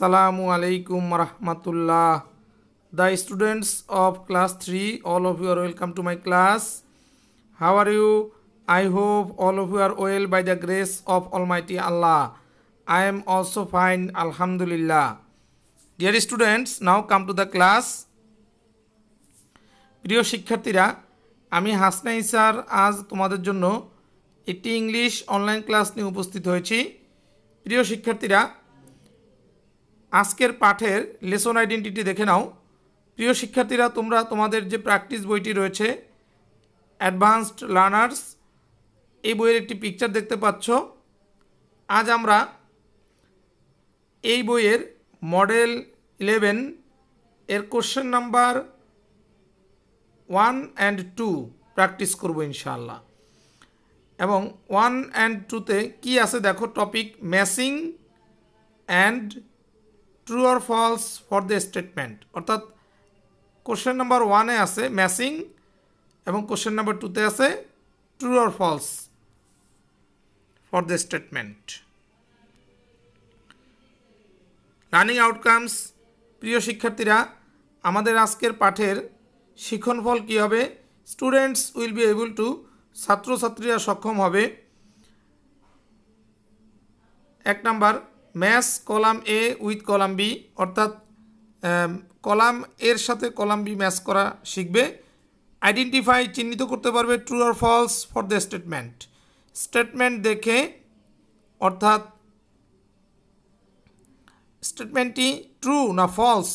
Assalamu alaikum warahmatullah. The students of class 3, all of you are welcome to my class. How are you? I hope all of you are well by the grace of Almighty Allah. I am also fine, Alhamdulillah. Dear students, now come to the class. প্রিয় শিক্ষার্থীরা, আমি হাসনাই sir আজ তোমাদের জন্য একটি English online class নিয়ে উপস্থিত হয়েছি। প্রিয় শিক্ষার্থীরা, আজকের পাঠের লেসন আইডেন্টিটি দেখে নাও। প্রিয় শিক্ষার্থীরা, তোমরা তোমাদের যে প্র্যাকটিস বইটি রয়েছে অ্যাডভান্সড লার্নার্স, এই বইয়ের একটি পিকচার দেখতে পাচ্ছ। আজ আমরা এই বইয়ের মডেল 11 এর কোশ্চেন নাম্বার 1 and 2 প্র্যাকটিস করব ইনশাআল্লাহ। এবং 1 and 2তে কি আছে দেখো, topic matching and true or false for the statement. অর্থাৎ কোশ্চেন নাম্বার 1-এ আছে ম্যাচিং এবং কোশ্চেন নাম্বার 2তে আছে true or false for the statement. Learning outcomes. প্রিয় শিক্ষার্থীরা, আমাদের আজকের পাঠের শিক্ষণফল কী হবে? Students will be able to, ছাত্রছাত্রীরা সক্ষম হবে। 1 number, match column A with column B, অর্থাৎ কলাম এর সাথে কলাম বি ম্যাচ করা শিখবে। আইডেন্টিফাই, চিহ্নিত করতে পারবে true or false for the statement. Statement দেখে, অর্থাৎ স্টেটমেন্টটি ট্রু না ফলস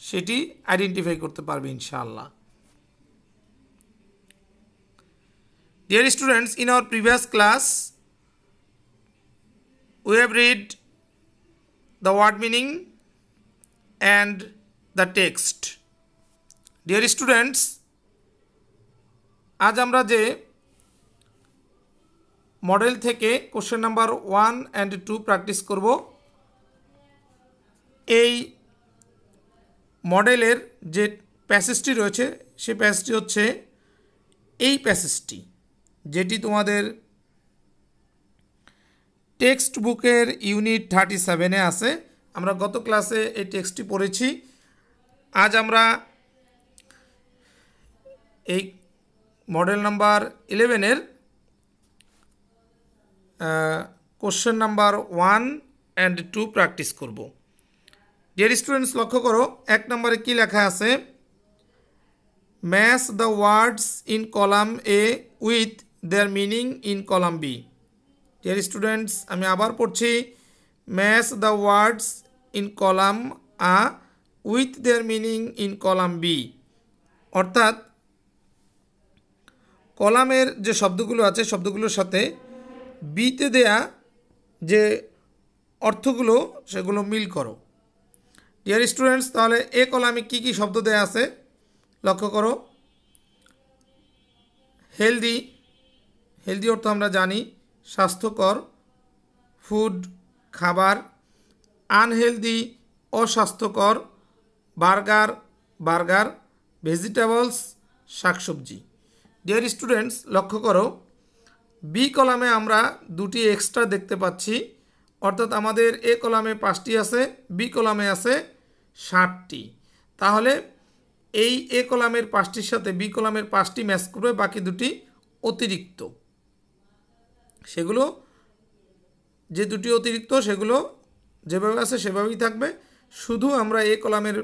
সেটি আইডেন্টিফাই করতে পারবে ইনশাআল্লাহ। Dear students, in our previous class we have read the word meaning and the text. Dear students, আজ আমরা যে মডেল থেকে কোশ্চেন নাম্বার 1 and 2 প্র্যাকটিস করব, এই মডেলের যে প্যাসেজটি রয়েছে সেই প্যাসেজটি হচ্ছে এই প্যাসেজটি, যেটি তোমাদের টেক্সট বুকের ইউনিট 37-এ আছে। আমরা গত ক্লাসে এই টেক্সটটি পড়েছি। আজ আমরা এই মডেল নাম্বার 11-এর কোশ্চেন নাম্বার 1 and 2 প্র্যাকটিস করব। ডিয়ার স্টুডেন্টস, লক্ষ্য করো 1 নম্বরে কি লেখা আছে? Match the words in column A with their meaning in column B. Dear students, আমি আবার পড়ছি, match the words in column A with their meaning in column B. অর্থাৎ কলামের যে শব্দগুলো আছে শব্দগুলোর সাথে বিতে দেয়া যে অর্থগুলো সেগুলো মিল করো। ডিয়ার স্টুডেন্টস, তাহলে এ কলামে কি কি শব্দ দেয়া আছে লক্ষ্য করো। হেলদি, হেলদি অর্থ আমরা জানি স্বাস্থ্যকর, ফুড খাবার, আনহেলদি অস্বাস্থ্যকর, বার্গার বার্গার, ভেজিটেবলস শাকসবজি। ডিয়ার স্টুডেন্টস, লক্ষ্য করো বি কলামে আমরা 2টি এক্সট্রা দেখতে পাচ্ছি। অর্থাৎ আমাদের এ কলামে 5টি আছে, বি কলামে আছে 60টি। তাহলে এই এ কলামের 5টির সাথে বি কলামের 5টি ম্যাচ করবে, বাকি 2টি অতিরিক্ত। সেগুলো যে 2টি অতিরিক্ত সেগুলো যেভাবে আছে সেভাবেই থাকবে। শুধু আমরা এ কলামের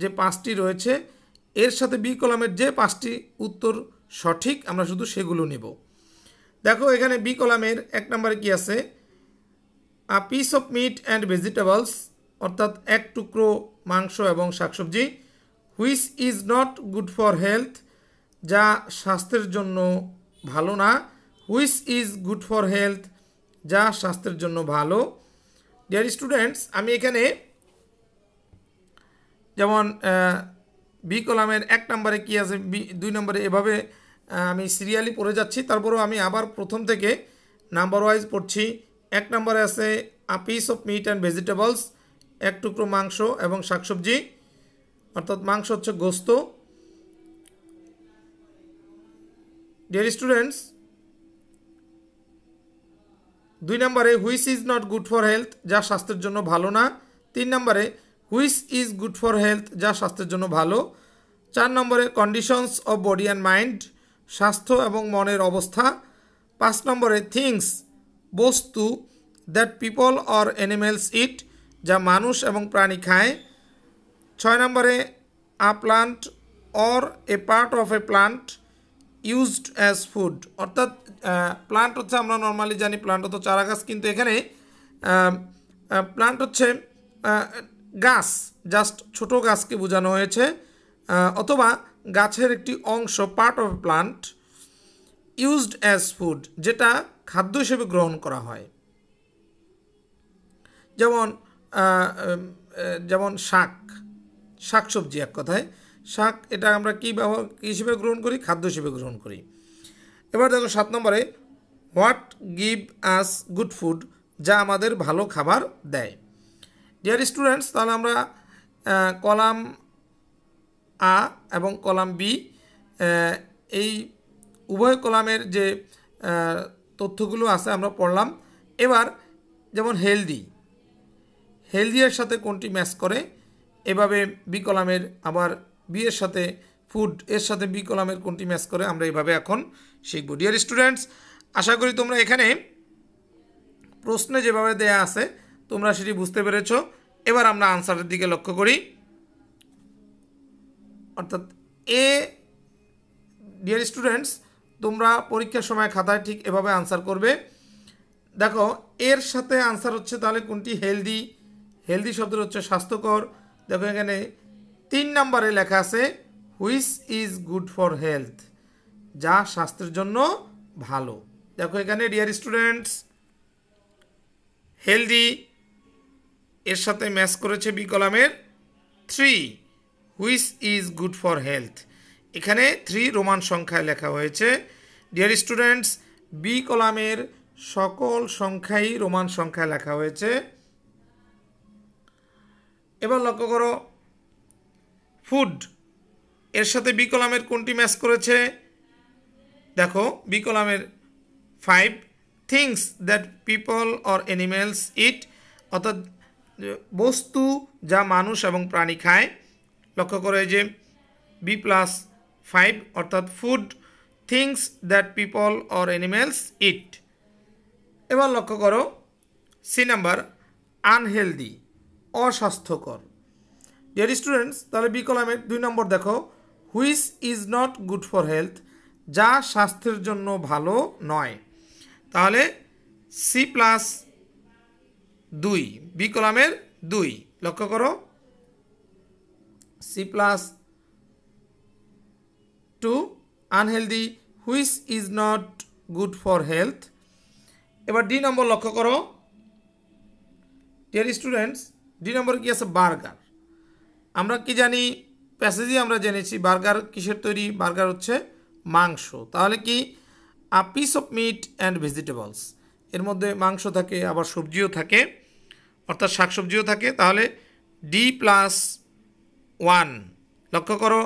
যে 5টি রয়েছে এর সাথে বি কলামের যে 5টি উত্তর সঠিক আমরা শুধু সেগুলো নেব। দেখো এখানে বি কলামের 1 নম্বরে কি আছে? A piece of meat and vegetables, অর্থাৎ 1 টুকরো মাংস এবং শাকসবজি। Which is not good for health, যা স্বাস্থ্যের জন্য ভালো না। Which is good for health, যা স্বাস্থ্যের জন্য ভালো। ডিয়ার স্টুডেন্টস, আমি এখানে যেমন বি কলামের 1 নম্বরে কি আছে, 2 নম্বরে, এভাবে আমি সিরিয়ালি পড়ে যাচ্ছি। তারপরেও আমি আবার প্রথম থেকে নাম্বার ওয়াইজ পড়ছি। 1 নম্বরে আছে a piece of meat and vegetables, 1 টুকরো মাংস এবং শাকসবজি, অর্থাৎ মাংস হচ্ছে গোস্ত। ডিয়ার স্টুডেন্টস, 2 নম্বরে which is not good for health, যা স্বাস্থ্যের জন্য ভালো না। 3 নম্বরে which is good for health, যা স্বাস্থ্যের জন্য ভালো। 4 নম্বরে conditions of body and mind, স্বাস্থ্য এবং মনের অবস্থা। 5 নম্বরে থিংস, বস্তু, that people or animals eat, যা মানুষ এবং প্রাণী খায়। 6 নম্বরে a plant or a part of a plant used as food, অর্থাৎ প্লান্ট হচ্ছে আমরা নর্মালি জানি প্লান্ট হতো চারা গাছ, কিন্তু এখানে প্লান্ট হচ্ছে গাছ, জাস্ট ছোট গাছকে বোঝানো হয়েছে, অথবা গাছের একটি অংশ, part of a plant used as food, যেটা খাদ্য হিসেবে গ্রহণ করা হয়। যেমন শাকসবজি, এক কথায় শাক, এটা আমরা কী হিসেবে গ্রহণ করি? খাদ্য হিসেবে গ্রহণ করি। এবার দেখো 7 নম্বরে what give us good food, যা আমাদের ভালো খাবার দেয়। ডিয়ার স্টুডেন্টস, তাহলে আমরা কলাম আ এবং কলাম বি এই উভয় কলামের যে তথ্যগুলো আছে আমরা পড়লাম। এবার যেমন হেলদি এর সাথে কোনটি ম্যাচ করে, এভাবে বি কলামের, আবার বি এর সাথে ফুড এর সাথে বি কলামের কোনটি ম্যাচ করে, আমরা এইভাবে এখন শিখব। ডিয়ার স্টুডেন্টস, আশা করি তোমরা এখানে প্রশ্নে যেভাবে দেয়া আছে তোমরা সেটি বুঝতে পেরেছ। এবার আমরা আনসারের দিকে লক্ষ্য করি। অর্থাৎ এ, ডিয়ার স্টুডেন্টস, তোমরা পরীক্ষার সময় খাতায় ঠিক এভাবে আনসার করবে। দেখো এর সাথে আনসার হচ্ছে তাহলে কোনটি? হেলদি শব্দের হচ্ছে স্বাস্থ্যকর। দেখো এখানে 3 নম্বরে লেখা আছে which is good for health, যা স্বাস্থ্যের জন্য ভালো। দেখো এখানে ডিয়ার স্টুডেন্টস, হেলদি এর সাথে ম্যাচ করেছে বি কলামের 3, which is good for health. এখানে 3 রোমান সংখ্যায় লেখা হয়েছে। ডিয়ার স্টুডেন্টস, বি কলামের সকল সংখ্যাই রোমান সংখ্যায় লেখা হয়েছে। এবার লক্ষ্য করো ফুড এর সাথে বি কলামের কোনটি ম্যাচ করেছে? দেখো বি কলামের 5, things that people or animals eat, অর্থাৎ বস্তু যা মানুষ এবং প্রাণী খায়। লক্ষ্য করো এই যে B+5, অর্থাৎ food, things that people or animals eat. এবার লক্ষ্য করো সি নাম্বার, আনহেলদি, অস্বাস্থ্যকর। ডিয়ার স্টুডেন্টস, তাহলে বি কলামের 2 নম্বর দেখো which is not good for health, যা স্বাস্থ্যের জন্য ভালো নয়। তাহলে C+2, বি কলামের 2। লক্ষ্য করো C+2, unhealthy, which is not good for health. এবার ডি নম্বর লক্ষ্য করো ডিয়ার স্টুডেন্টস, ডি নম্বর কি আছে? বার্গার। আমরা কি জানি? প্যাসেজে আমরা জেনেছি বার্গার কিসের তৈরি? বার্গার হচ্ছে মাংস। তাহলে কি? A piece of meat and vegetables, এর মধ্যে মাংস থাকে, আবার সবজিও থাকে, অর্থাৎ শাকসবজিও থাকে। তাহলে D+1, লক্ষ্য করো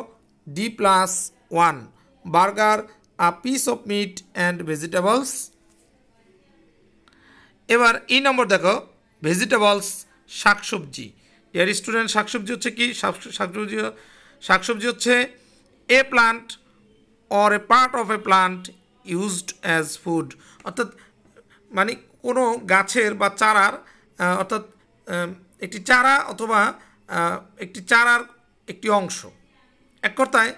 D+1, burger a piece of meat and vegetables. এবার ই নম্বর দেখো ভেজিটেবলস, শাকসবজি। এর স্টুডেন্ট, শাকসবজি হচ্ছে কি? শাকসবজি হচ্ছে এ plant or a part of a plant used as food, অর্থাৎ মানে কোনো গাছের বা চারার, অর্থাৎ একটি চারা অথবা একটি চারার একটি অংশ। এক কথায়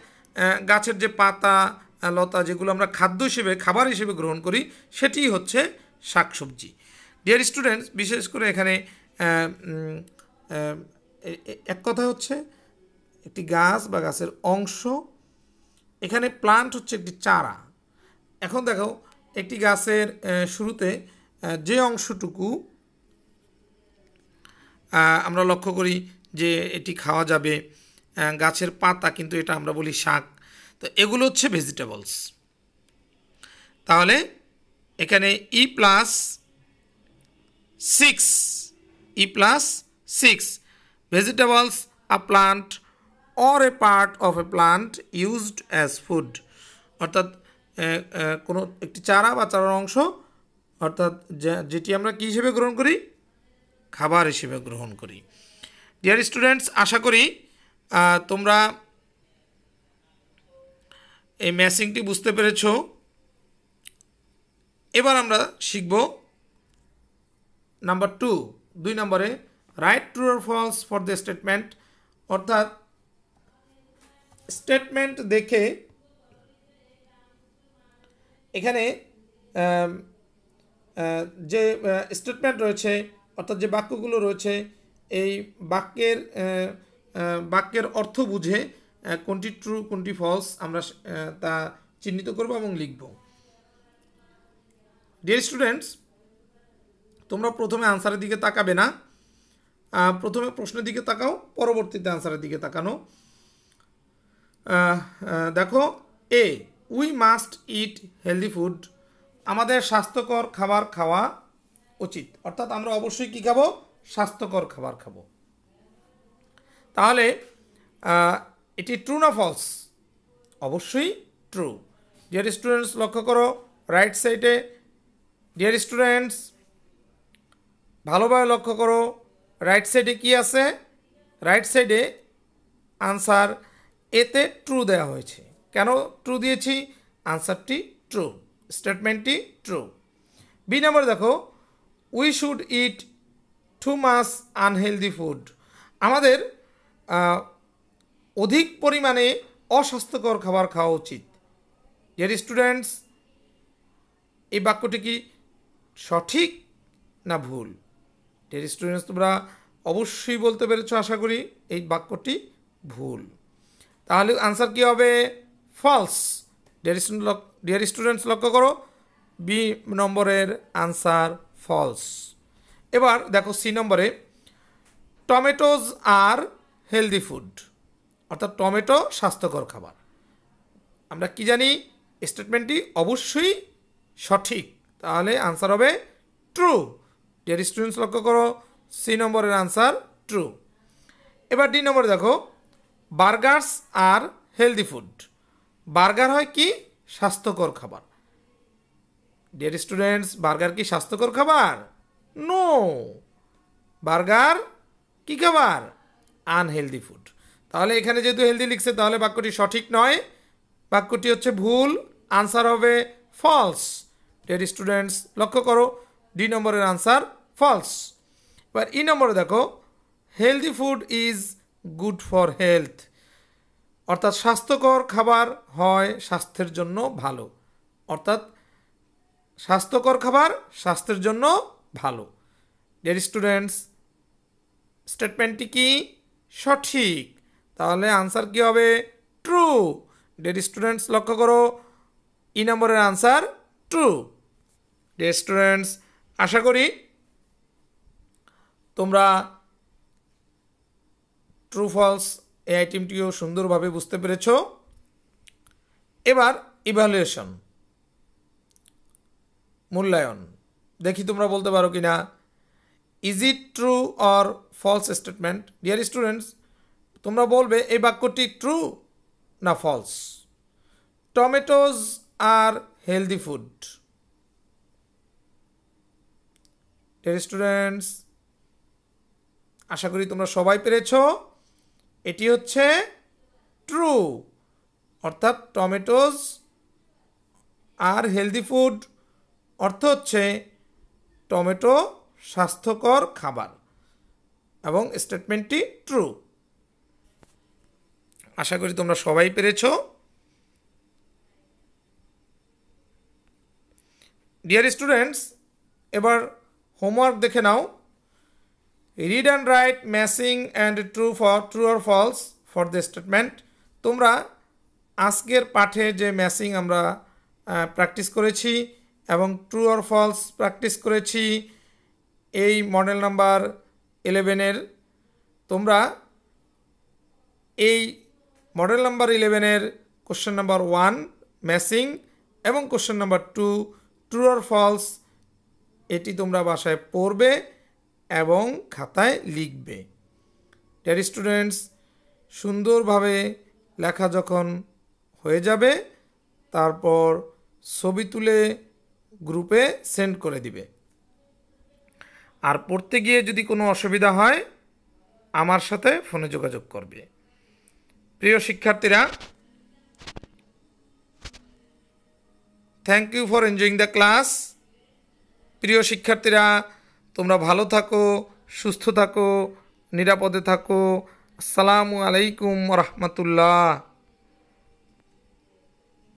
গাছের যে পাতা লতা যেগুলো আমরা খাদ্য হিসেবে, খাবার হিসেবে গ্রহণ করি, সেটি হচ্ছে শাকসবজি। ডিয়ার স্টুডেন্টস, বিশেষ করে এখানে এক কথা হচ্ছে একটি গাছ বা গাছের অংশ, এখানে প্লান্ট হচ্ছে একটি চারা। এখন দেখো একটি গাছের শুরুতে যে অংশটুকু আমরা লক্ষ্য করি যে এটি খাওয়া যাবে, গাছের পাতা, কিন্তু এটা আমরা বলি শাক। তো এগুলো হচ্ছে ভেজিটেবলস। তাহলে এখানে E+6, vegetables a plant or a part of a plant used as food, অর্থাৎ কোনো একটি চারা বা চারার অংশ, অর্থাৎ যেটি আমরা কী হিসেবে গ্রহণ করি? খাবার হিসেবে গ্রহণ করি। ডিয়ার স্টুডেন্টস, আশা করি তোমরা এই ম্যাচিংটি বুঝতে পেরেছো। এবার আমরা শিখব নাম্বার 2 নম্বরে right true or false for the statement, অর্থাৎ স্টেটমেন্ট দেখে এখানে যে স্টেটমেন্ট রয়েছে অর্থাৎ যে বাক্যগুলো রয়েছে এই বাক্যের অর্থ বুঝে কোনটি ট্রু কোনটি ফলস আমরা তা চিহ্নিত করব এবং লিখব। ডিয়ার স্টুডেন্টস, তোমরা প্রথমে আনসারের দিকে তাকাবে না, প্রথমে প্রশ্নের দিকে তাকাও, পরবর্তীতে আনসারের দিকে তাকানো। দেখো, এ we must eat healthy food, আমাদের স্বাস্থ্যকর খাবার খাওয়া উচিত, অর্থাৎ আমরা অবশ্যই কী খাবো? স্বাস্থ্যকর খাবার খাবো। তাহলে এটি ট্রু না ফলস? অবশ্যই ট্রু। ডিয়ার স্টুডেন্টস, লক্ষ্য করো রাইট সাইডে। ডিয়ার স্টুডেন্টস, ভালোভাবে লক্ষ্য করো রাইট সাইডে কি আছে? রাইট সাইডে আনসার এতে ট্রু দেওয়া হয়েছে। কেন ট্রু দিয়েছি? আনসারটি ট্রু, স্টেটমেন্টটি ট্রু। বি নম্বর দেখো, we should eat too much unhealthy food, আমাদের অধিক পরিমাণে অস্বাস্থ্যকর খাবার খাওয়া উচিত। ডিয়ার স্টুডেন্টস, এই বাক্যটি কি সঠিক না ভুল? ডিয়ার স্টুডেন্টস, তোমরা অবশ্যই বলতে পেরেছো আশা করি এই বাক্যটি ভুল। তাহলে আনসার কি হবে? ফলস। ডিয়ার স্টুডেন্টস, লক্ষ্য করো বি নম্বরের আনসার ফলস। এবার দেখো সি নম্বরে, টমেটোজ আর হেলদি ফুড, অর্থাৎ টমেটো স্বাস্থ্যকর খাবার। আমরা কি জানি? স্টেটমেন্টটি অবশ্যই সঠিক, তাহলে আনসার হবে ট্রু। ডিয়ার স্টুডেন্টস, লক্ষ্য করো সি নম্বরের আনসার ট্রু। এবার ডি নম্বরে দেখো, বার্গার্স আর হেলদি ফুড, বার্গার হয় কি? স্বাস্থ্যকর খাবার। ডিয়ার স্টুডেন্টস, বার্গার কি স্বাস্থ্যকর খাবার? নো, বার্গার কি খাবার? Unhealthy food. তাহলে এখানে যেহেতু হেলদি লিখছে তাহলে বাক্যটি সঠিক নয়, বাক্যটি হচ্ছে ভুল, আনসার হবে ফলস। ডিয়ার স্টুডেন্টস, লক্ষ্য করো ডি নম্বরের আনসার ফলস। এবার ই নম্বরে দেখো, healthy food is good for health, অর্থাৎ স্বাস্থ্যকর খাবার হয় স্বাস্থ্যের জন্য ভালো, অর্থাৎ স্বাস্থ্যকর খাবার স্বাস্থ্যের জন্য ভালো। ডিয়ার স্টুডেন্টস, স্টেটমেন্টটি কি সঠিক, তাহলে আনসার কি হবে? ট্রু। ডিয়ার স্টুডেন্টস, লক্ষ্য করো ই নম্বরের আনসার ট্রু। ডিয়ার স্টুডেন্টস, আশা করি তোমরা ট্রু ফলস এই আইটেমটিও সুন্দরভাবে বুঝতে পেরেছ। এবার ইভ্যালুয়েশন, মূল্যায়ন, দেখি তোমরা বলতে পারো কি না। Is it true or false statement? Dear students, তোমরা বলবে এই বাক্যটি ট্রু না false. Tomatoes are healthy food. Dear students, আশা করি তোমরা সবাই পেরেছো, এটি হচ্ছে ট্রু, অর্থাৎ টমেটোজ আর হেলদি ফুড অর্থ হচ্ছে টমেটো স্বাস্থ্যকর খাবার এবং স্টেটমেন্টটি ট্রু। আশা করি তোমরা সবাই পেরেছো। ডিয়ার স্টুডেন্টস, এবার হোমওয়ার্ক দেখে নাও। Read and write matching and true or false for the statement. তোমরা আজকের পাঠে যে ম্যাচিং আমরা প্র্যাকটিস করেছি এবং ট্রু অর ফলস প্র্যাকটিস করেছি এই মডেল নাম্বার 11-এর, তোমরা এই মডেল নাম্বার 11-এর কোশ্চেন নাম্বার 1 ম্যাচিং এবং question number 2 true or false, এটি তোমরা বাসায় পড়বে এবং খাতায় লিখবে। ডিয়ার স্টুডেন্টস, সুন্দরভাবে লেখা যখন হয়ে যাবে তারপর ছবি তুলে গ্রুপে সেন্ড করে দিবে। আর পড়তে গিয়ে যদি কোনো অসুবিধা হয় আমার সাথে ফোনে যোগাযোগ করবে। প্রিয় শিক্ষার্থীরা, thank you for enjoying the class. প্রিয় শিক্ষার্থীরা, তোমরা ভালো থাকো, সুস্থ থাকো, নিরাপদে থাকো। আসসালামু আলাইকুম রহমতুল্লাহ।